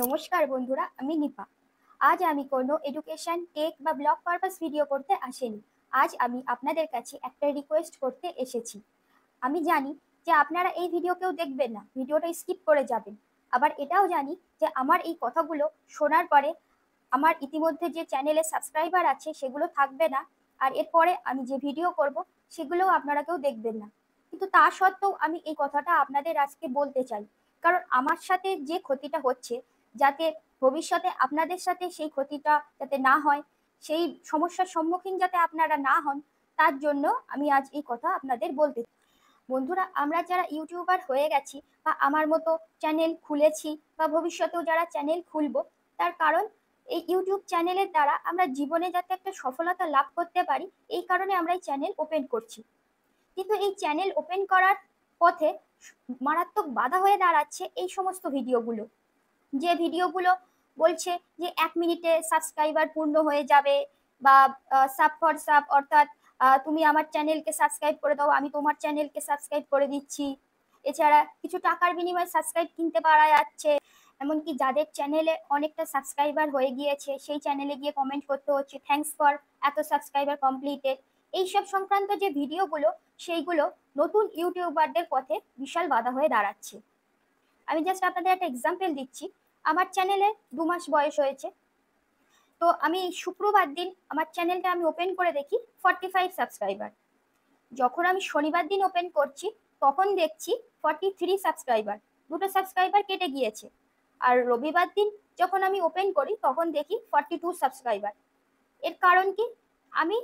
নমস্কার বন্ধুরা, আমি নিপা। আজ আমি কোনো এডুকেশন, টেক বা ব্লগ পারপাস ভিডিও করতে আসিনি। আজ আমি আপনাদের কাছে একটা রিকোয়েস্ট করতে এসেছি। আমি জানি যে আপনারা এই ভিডিও কেউ দেখবেন না, ভিডিওটা স্কিপ করে যাবেন। আবার এটাও জানি যে আমার এই কথাগুলো শোনার পরে আমার ইতিমধ্যে যে চ্যানেলে সাবস্ক্রাইবার আছে সেগুলো থাকবে না, আর এরপরে আমি যে ভিডিও করব সেগুলোও আপনারা কেউ দেখবেন না। কিন্তু তা সত্ত্বেও আমি এই কথাটা আপনাদের আজকে বলতে চাই, কারণ আমার সাথে যে ক্ষতিটা হচ্ছে, যাতে ভবিষ্যতে আপনাদের সাথে সেই ক্ষতিটা যাতে না হয়, সেই সমস্যার সম্মুখীন যাতে আপনারা না হন, তার জন্য আমি আজ এই কথা আপনাদের বলতে। বন্ধুরা, আমরা যারা ইউটিউবার হয়ে গেছি বা আমার মতো চ্যানেল খুলেছি বা ভবিষ্যতেও যারা চ্যানেল খুলবো, তার কারণ এই ইউটিউব চ্যানেলের দ্বারা আমরা জীবনে যাতে একটা সফলতা লাভ করতে পারি, এই কারণে আমরা এই চ্যানেল ওপেন করছি। কিন্তু এই চ্যানেল ওপেন করার পথে মারাত্মক বাধা হয়ে দাঁড়াচ্ছে এই সমস্ত ভিডিওগুলো, যে ভিডিওগুলো বলছে যে 1 মিনিটে সাবস্ক্রাইবার পূর্ণ হয়ে যাবে, বা সাব ফর সাব, অর্থাৎ তুমি আমার চ্যানেলকে সাবস্ক্রাইব করে দাও, আমি তোমার চ্যানেলকে সাবস্ক্রাইব করে দিচ্ছি। এছাড়া কিছু টাকার বিনিময়ে সাবস্ক্রাইব কিনতে পারা যাচ্ছে। এমনকি যাদের চ্যানেলে অনেকটা সাবস্ক্রাইবার হয়ে গিয়েছে সেই চ্যানেলে গিয়ে কমেন্ট করতে হচ্ছে থ্যাঙ্কস ফর এত সাবস্ক্রাইবার কমপ্লিটেড। এইসব সংক্রান্ত যে ভিডিওগুলো, সেইগুলো নতুন ইউটিউবারদের পথে বিশাল বাধা হয়ে দাঁড়াচ্ছে। আমি জাস্ট আপনাদের একটা এক্সাম্পল দিচ্ছি। আমার চ্যানেলে 2 মাস বয়স হয়েছে, তো আমি শুক্রবার দিন আমার চ্যানেলটা আমি ওপেন করে দেখি 45 সাবস্ক্রাইবার। যখন আমি শনিবার দিন ওপেন করছি তখন দেখছি 43 সাবস্ক্রাইবার, 2টো সাবস্ক্রাইবার কেটে গিয়েছে। আর রবিবার দিন যখন আমি ওপেন করি তখন দেখি 42 সাবস্ক্রাইবার। এর কারণ কি? আমি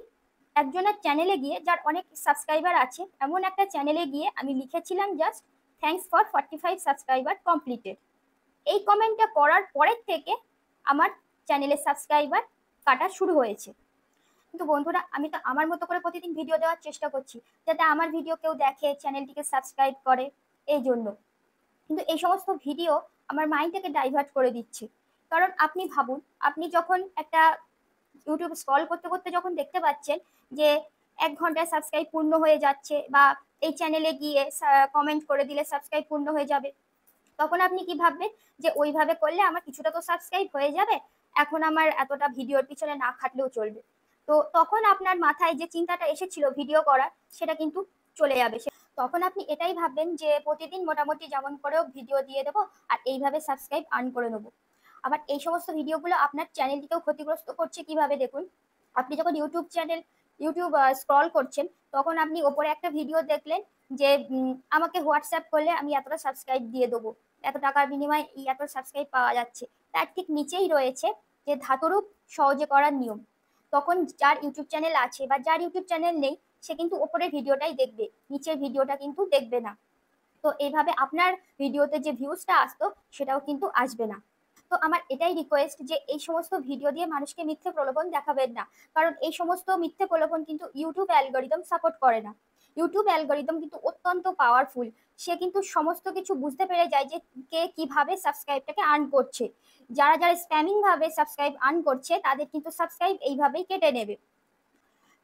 একজনের চ্যানেলে গিয়ে, যার অনেক সাবস্ক্রাইবার আছে, এমন একটা চ্যানেলে গিয়ে আমি লিখেছিলাম just thanks for 45 subscriber completed. এই কমেন্টটা করার পরের থেকে আমার চ্যানেলের সাবস্ক্রাইবার কাটা শুরু হয়েছে। কিন্তু বন্ধুরা, আমি তো আমার মতো করে প্রতিদিন ভিডিও দেওয়ার চেষ্টা করছি, যাতে আমার ভিডিও কেউ দেখে, চ্যানেলটিকে সাবস্ক্রাইব করে, এই জন্য। কিন্তু এই সমস্ত ভিডিও আমার মাইন্ডটাকে ডাইভার্ট করে দিচ্ছে। কারণ আপনি ভাবুন, আপনি যখন একটা ইউটিউব স্ক্রল করতে করতে যখন দেখতে পাচ্ছেন যে 1 ঘন্টায় সাবস্ক্রাইব পূর্ণ হয়ে যাচ্ছে, বা এই চ্যানেলে গিয়ে কমেন্ট করে দিলে সাবস্ক্রাইব পূর্ণ হয়ে যাবে, তখন আপনি কি ভাববেন যে ওইভাবে করলে আমার কিছুটা তো সাবস্ক্রাইব হয়ে যাবে, এখন আমার এতটা ভিডিওর পিছনে না খাটলেও চলবে। তো তখন আপনার মাথায় যে চিন্তাটা এসেছিল ভিডিও করার, সেটা কিন্তু চলে যাবে। তখন আপনি এটাই ভাববেন যে প্রতিদিন মোটামুটি যেমন করেও ভিডিও দিয়ে দেবো, আর এইভাবে সাবস্ক্রাইব আর্ন করে নেবো। আবার এই সমস্ত ভিডিওগুলো আপনার চ্যানেলটিকেও ক্ষতিগ্রস্ত করছে। কিভাবে দেখুন, আপনি যখন ইউটিউব স্ক্রল করছেন, তখন আপনি ওপরে একটা ভিডিও দেখলেন যে আমাকে হোয়াটসঅ্যাপ করলে আমি এতটা সাবস্ক্রাইব দিয়ে দেবো, এত টাকার বিনিময়ে এই এত সাবস্ক্রাইব পাওয়া যাচ্ছে। তার ঠিক নিচেই রয়েছে যে ধাতরূপ সহজে করার নিয়ম। তখন যার ইউটিউব চ্যানেল আছে বা যার ইউটিউব চ্যানেল নেই, সে কিন্তু ওপরের ভিডিওটাই দেখবে, নিচের ভিডিওটা কিন্তু দেখবে না। তো এইভাবে আপনার ভিডিওতে যে ভিউজটা আসতো সেটাও কিন্তু আসবে না। তো আমার এটাই রিকোয়েস্ট যে এই সমস্ত ভিডিও দিয়ে মানুষকে মিথ্যে প্রলোভন দেখাবেন না, কারণ এই সমস্ত মিথ্যে প্রলোভন কিন্তু ইউটিউব অ্যালগরিদম সাপোর্ট করে না। ইউটিউব অ্যালগরিদম কিন্তু অত্যন্ত পাওয়ারফুল। সে কিন্তু সমস্ত কিছু বুঝতে পেরে যায় যে কে কিভাবে সাবস্ক্রাইবটাকে আর্ন করছে। যারা যারা স্প্যামিং ভাবে সাবস্ক্রাইব আর্ন করছে, তাদের কিন্তু সাবস্ক্রাইব এইভাবেই কেটে নেবে।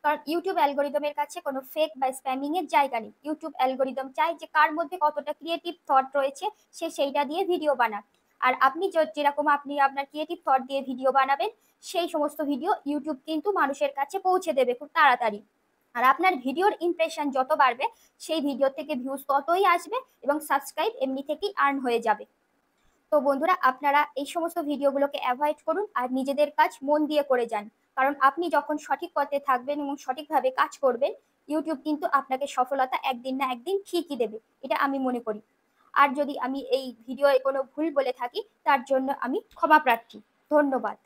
কারণ ইউটিউব অ্যালগরিদমের কাছে কোনো ফেক বা স্প্যামিং এর জায়গা নেই। ইউটিউব অ্যালগরিদম চাই যে কার মধ্যে কতটা ক্রিয়েটিভ থট রয়েছে, সে সেইটা দিয়ে ভিডিও বানাক। আর আপনি যেরকম আপনি আপনার ক্রিয়েটিভ থট দিয়ে ভিডিও বানাবেন, সেই সমস্ত ভিডিও ইউটিউব কিন্তু মানুষের কাছে পৌঁছে দেবে খুব তাড়াতাড়ি। আর আপনার ভিডিওর ইমপ্রেশন যত বাড়বে, সেই ভিডিও থেকে ভিউজ ততই আসবে এবং সাবস্ক্রাইব এমনি থেকেই আর্ন হয়ে যাবে। তো বন্ধুরা, আপনারা এই সমস্ত ভিডিওগুলোকে অ্যাভয়েড করুন আর নিজেদের কাজ মন দিয়ে করে যান। কারণ আপনি যখন সঠিক পথে থাকবেন এবং সঠিকভাবে কাজ করবেন, ইউটিউব কিন্তু আপনাকে সফলতা একদিন না একদিন ঠিকই দেবে, এটা আমি মনে করি। আর যদি আমি এই ভিডিওয়ে কোনো ভুল বলে থাকি, তার জন্য আমি ক্ষমা প্রার্থী। ধন্যবাদ।